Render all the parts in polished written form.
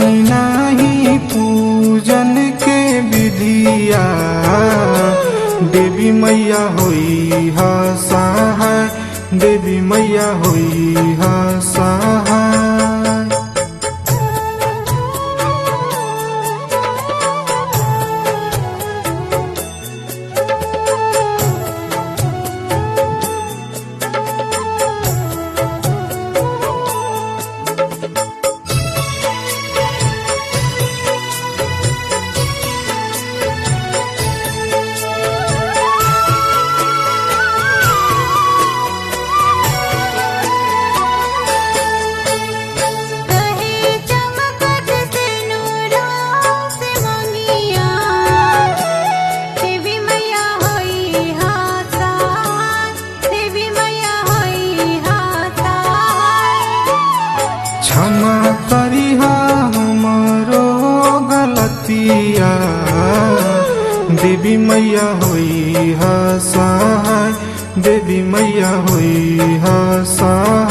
जानी नाही पूजन के विधिया, देवी मैया होई हा सहाय, देवी मैया होई हा सहाय। क्षमा करिहा हमारो गलतिया, देवी मैया होई हा सहाय, देवी मैया होई हा सहाय।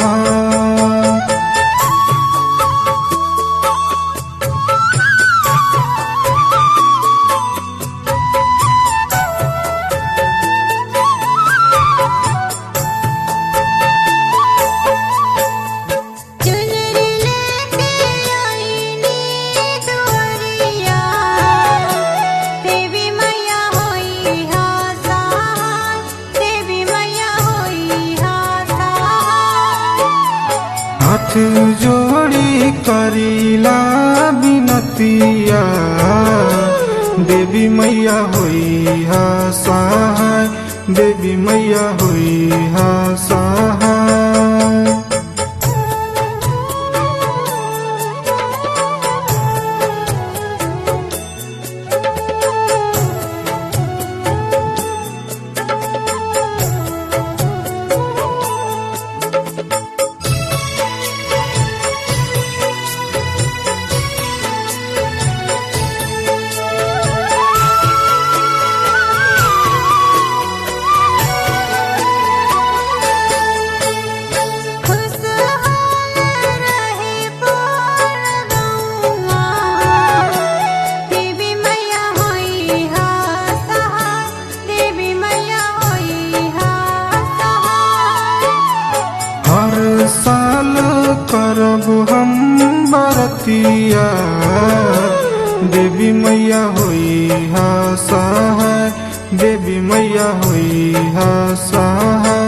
हाथ जोड़ी करीला बिनतिया, देवी मैया होई हा सहाय, देवी मैया होई हा सहाय। साल करब हम बरतिया, देवी मैया होई हा सहाय, देवी मैया होई हा सहाय।